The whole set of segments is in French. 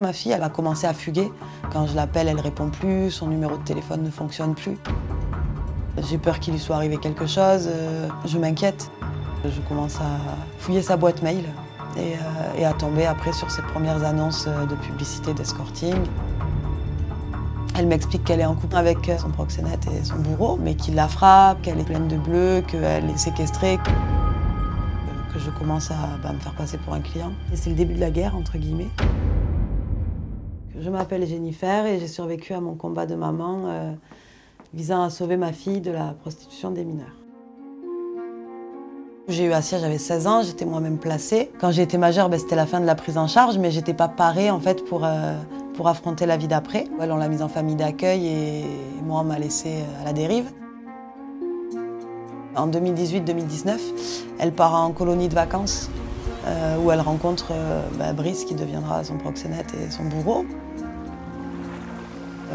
Ma fille, elle a commencé à fuguer. Quand je l'appelle, elle répond plus, son numéro de téléphone ne fonctionne plus. J'ai peur qu'il lui soit arrivé quelque chose, je m'inquiète. Je commence à fouiller sa boîte mail et à tomber après sur ses premières annonces de publicité d'escorting. Elle m'explique qu'elle est en couple avec son proxénète et son bourreau, mais qu'il la frappe, qu'elle est pleine de bleus, qu'elle est séquestrée. Que je commence à me faire passer pour un client. Et c'est le début de la guerre, entre guillemets. Je m'appelle Jennifer et j'ai survécu à mon combat de maman visant à sauver ma fille de la prostitution des mineurs. J'ai eu Assia, j'avais 16 ans, j'étais moi-même placée. Quand j'ai été majeure, c'était la fin de la prise en charge, mais j'étais pas parée en fait pour affronter la vie d'après. Elle, on l'a mise en famille d'accueil et moi, on m'a laissée à la dérive. En 2018-2019, elle part en colonie de vacances où elle rencontre Brice qui deviendra son proxénète et son bourreau.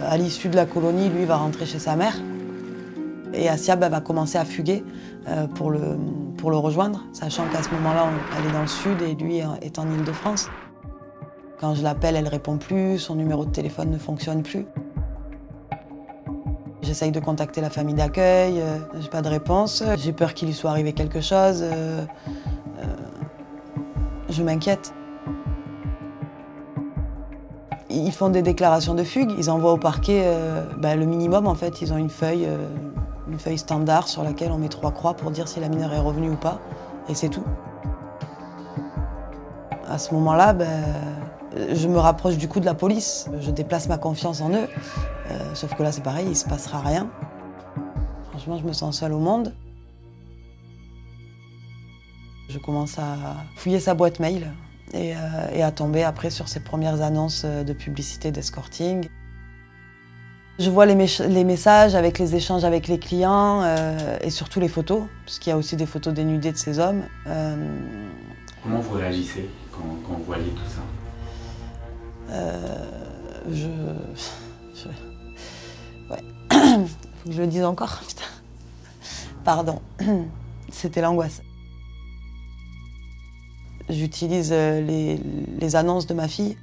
À l'issue de la colonie, lui va rentrer chez sa mère. Et Assia va commencer à fuguer pour le rejoindre, sachant qu'à ce moment-là, elle est dans le sud et lui est en Île-de-France. Quand je l'appelle, elle répond plus, son numéro de téléphone ne fonctionne plus. J'essaye de contacter la famille d'accueil, j'ai pas de réponse. J'ai peur qu'il lui soit arrivé quelque chose, je m'inquiète. Ils font des déclarations de fugue, ils envoient au parquet le minimum en fait. Ils ont une feuille standard sur laquelle on met 3 croix pour dire si la mineure est revenue ou pas, et c'est tout. À ce moment-là, je me rapproche du coup de la police, je déplace ma confiance en eux, sauf que là c'est pareil, il se passera rien. Franchement, je me sens seule au monde. Je commence à fouiller sa boîte mail et à tomber après sur ses premières annonces de publicité d'escorting. Je vois les messages avec les échanges avec les clients et surtout les photos, parce qu'il y a aussi des photos dénudées de ces hommes. Comment vous réagissez quand vous voyez tout ça? Ouais. Faut que je le dise encore, putain. Pardon. C'était l'angoisse. J'utilise les annonces de ma fille.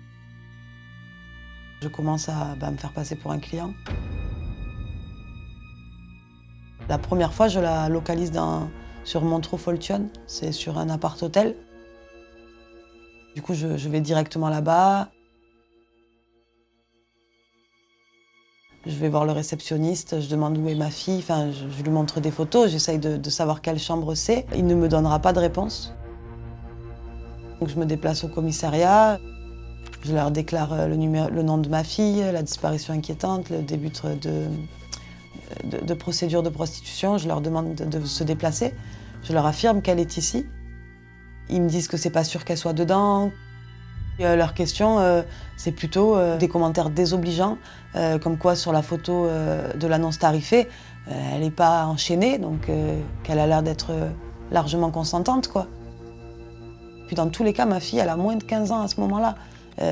Je commence à me faire passer pour un client. La première fois, je la localise sur Montreux-Foltion, c'est sur un appart-hôtel. Du coup, je vais directement là-bas. Je vais voir le réceptionniste, je demande où est ma fille, enfin, je lui montre des photos, j'essaye de savoir quelle chambre c'est. Il ne me donnera pas de réponse. Donc je me déplace au commissariat, je leur déclare le nom de ma fille, la disparition inquiétante, le début de procédure de prostitution. Je leur demande de se déplacer. Je leur affirme qu'elle est ici. Ils me disent que c'est pas sûr qu'elle soit dedans. Leurs questions, c'est plutôt des commentaires désobligeants, comme quoi sur la photo de l'annonce tarifée, elle n'est pas enchaînée, donc qu'elle a l'air d'être largement consentante, quoi. Puis dans tous les cas, ma fille, elle a moins de 15 ans à ce moment-là.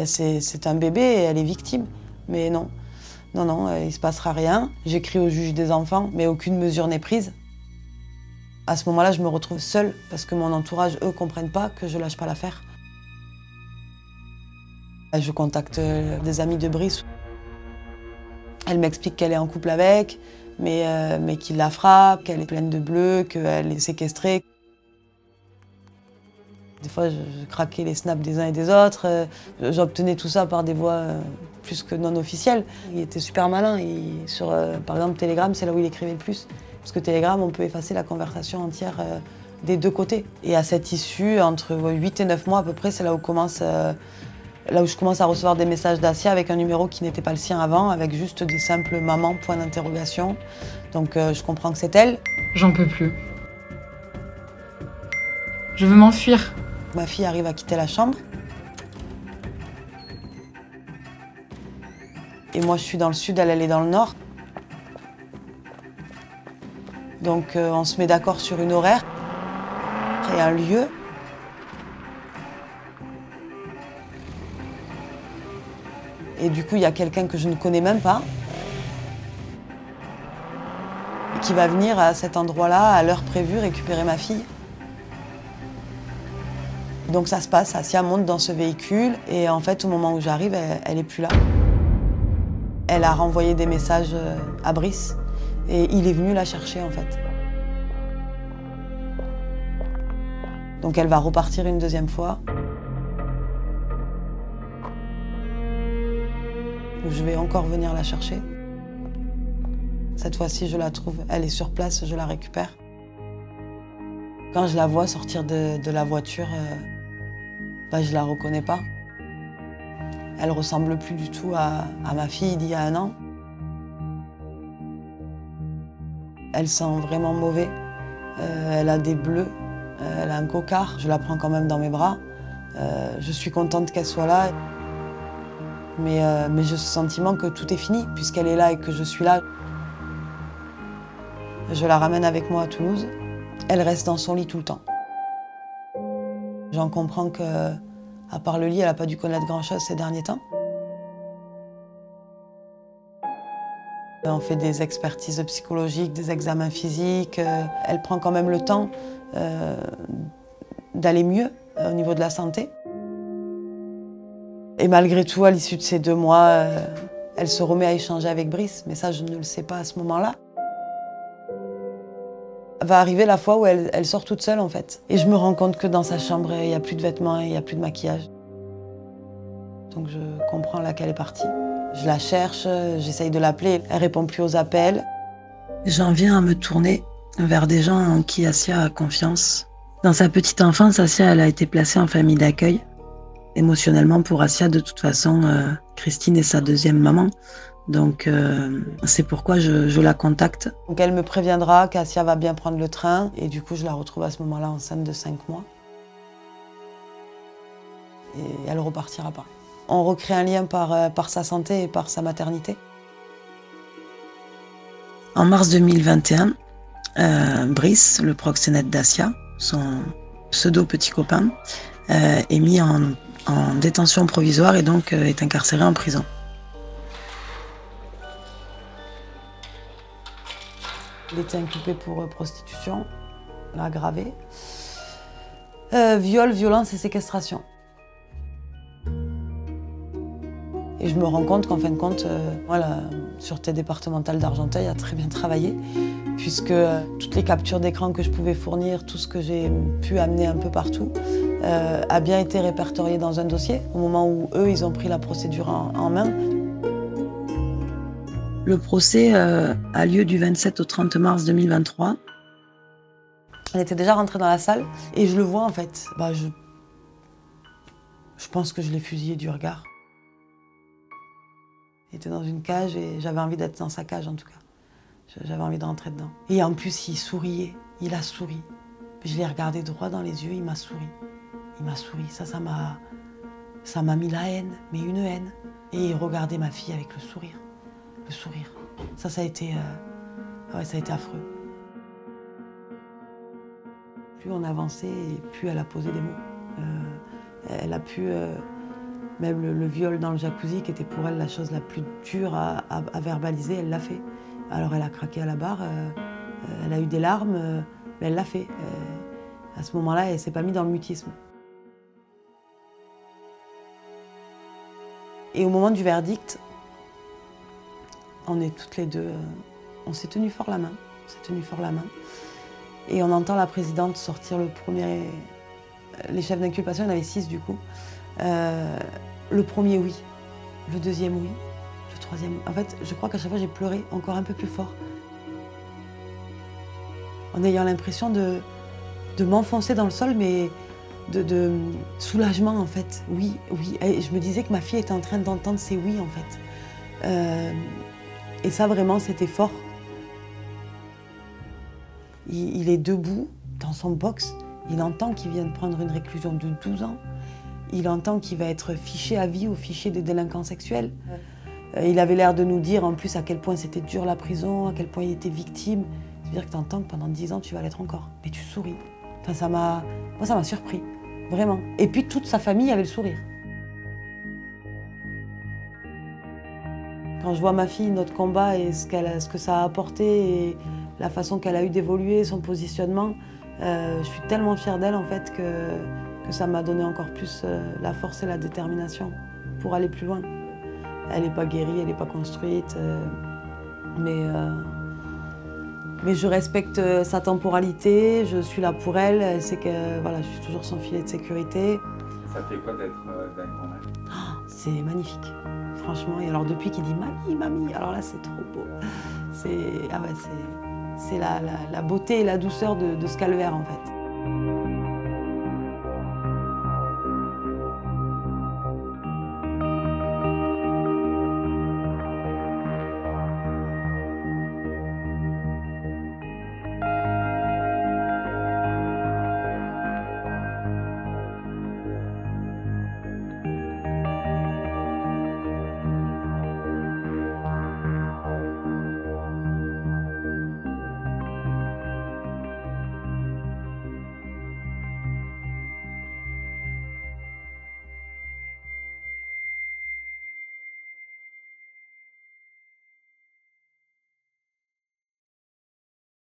C'est un bébé et elle est victime. Mais non, il ne se passera rien. J'écris au juge des enfants, mais aucune mesure n'est prise. À ce moment-là, je me retrouve seule parce que mon entourage, eux, ne comprennent pas que je ne lâche pas l'affaire. Je contacte des amis de Brice. Elle m'explique qu'elle est en couple avec, mais qu'il la frappe, qu'elle est pleine de bleus, qu'elle est séquestrée. Des fois, je craquais les snaps des uns et des autres. J'obtenais tout ça par des voies plus que non officielles. Il était super malin. Par exemple, Telegram, c'est là où il écrivait le plus. Parce que Telegram, on peut effacer la conversation entière des deux côtés. Et à cette issue, entre 8 et 9 mois à peu près, c'est là où je commence à recevoir des messages d'Assia avec un numéro qui n'était pas le sien avant, avec juste des simples mamans, point d'interrogation. Donc je comprends que c'est elle. J'en peux plus. Je veux m'enfuir. Ma fille arrive à quitter la chambre. Et moi, je suis dans le sud, elle est dans le nord. Donc on se met d'accord sur une horaire et un lieu. Et du coup, il y a quelqu'un que je ne connais même pas qui va venir à cet endroit-là, à l'heure prévue, récupérer ma fille. Donc ça se passe, Assia monte dans ce véhicule et en fait au moment où j'arrive, elle est plus là. Elle a renvoyé des messages à Brice et il est venu la chercher en fait. Donc elle va repartir une deuxième fois. Je vais encore venir la chercher. Cette fois-ci, je la trouve, elle est sur place, je la récupère. Quand je la vois sortir de la voiture, je la reconnais pas. Elle ressemble plus du tout à ma fille d'il y a 1 an. Elle sent vraiment mauvais. Elle a des bleus, elle a un cocard. Je la prends quand même dans mes bras. Je suis contente qu'elle soit là. Mais j'ai ce sentiment que tout est fini, puisqu'elle est là et que je suis là. Je la ramène avec moi à Toulouse. Elle reste dans son lit tout le temps. J'en comprends qu'à part le lit, elle n'a pas dû connaître grand-chose ces derniers temps. On fait des expertises psychologiques, des examens physiques. Elle prend quand même le temps d'aller mieux au niveau de la santé. Et malgré tout, à l'issue de ces 2 mois, elle se remet à échanger avec Brice. Mais ça, je ne le sais pas à ce moment-là. Va arriver la fois où elle sort toute seule, en fait. Et je me rends compte que dans sa chambre, il n'y a plus de vêtements, il n'y a plus de maquillage. Donc je comprends là qu'elle est partie. Je la cherche, j'essaye de l'appeler, elle répond plus aux appels. J'en viens à me tourner vers des gens en qui Assia a confiance. Dans sa petite enfance, Assia elle a été placée en famille d'accueil. Émotionnellement, pour Assia, de toute façon, Christine est sa 2e maman. Donc, c'est pourquoi je la contacte. Donc elle me préviendra qu'Assia va bien prendre le train. Et du coup, je la retrouve à ce moment-là enceinte de 5 mois. Et elle repartira pas. On recrée un lien par sa santé et par sa maternité. En mars 2021, Brice, le proxénète d'Assia, son pseudo petit copain, est mis en détention provisoire et donc est incarcéré en prison. Il était inculpé pour prostitution aggravée, viol, violence et séquestration. Et je me rends compte qu'en fin de compte, la sûreté départementale d'Argenteuil a très bien travaillé, puisque toutes les captures d'écran que je pouvais fournir, tout ce que j'ai pu amener un peu partout, a bien été répertorié dans un dossier, au moment où eux, ils ont pris la procédure en main. Le procès a lieu du 27 au 30 mars 2023. On était déjà rentrés dans la salle, et je le vois en fait. Je pense que je l'ai fusillé du regard. Il était dans une cage et j'avais envie d'être dans sa cage en tout cas. J'avais envie de rentrer dedans. Et en plus, il souriait, il a souri. Je l'ai regardé droit dans les yeux, il m'a souri. Il m'a souri, ça m'a mis la haine, mais une haine. Et il regardait ma fille avec le sourire. Le sourire. Ça a été affreux. Plus on avançait, plus elle a posé des mots. Elle a pu... Même le viol dans le jacuzzi, qui était pour elle la chose la plus dure à verbaliser, elle l'a fait. Alors elle a craqué à la barre, elle a eu des larmes, mais elle l'a fait. À ce moment-là, elle ne s'est pas mise dans le mutisme. Et au moment du verdict, on est toutes les deux, on s'est tenu fort la main. Et on entend la présidente sortir le premier... Les chefs d'inculpation, il y en avait 6 du coup. Le premier oui, le deuxième oui, le troisième oui. En fait, je crois qu'à chaque fois j'ai pleuré encore un peu plus fort. En ayant l'impression de m'enfoncer dans le sol, mais de soulagement en fait. Oui, oui. Et je me disais que ma fille était en train d'entendre ses oui en fait. Et ça vraiment c'était fort. Il est debout dans son box, il entend qu'il vient de prendre une réclusion de 12 ans. Il entend qu'il va être fiché à vie au fichier des délinquants sexuels. Il avait l'air de nous dire en plus à quel point c'était dur la prison, à quel point il était victime. C'est-à-dire que tu entends que pendant 10 ans, tu vas l'être encore. Mais tu souris. Enfin, moi, ça m'a surpris, vraiment. Et puis toute sa famille avait le sourire. Quand je vois ma fille, notre combat et ce que ça a apporté et la façon qu'elle a eu d'évoluer, son positionnement, je suis tellement fière d'elle en fait que que ça m'a donné encore plus la force et la détermination pour aller plus loin. Elle n'est pas guérie, elle n'est pas construite, mais je respecte sa temporalité, je suis là pour elle, elle sait que voilà, je suis toujours son filet de sécurité. Ça fait quoi d'être grand-mère? Oh, c'est magnifique, franchement. Et alors depuis qu'il dit mamie, mamie, alors là c'est trop beau. C'est la beauté et la douceur de ce calvaire en fait.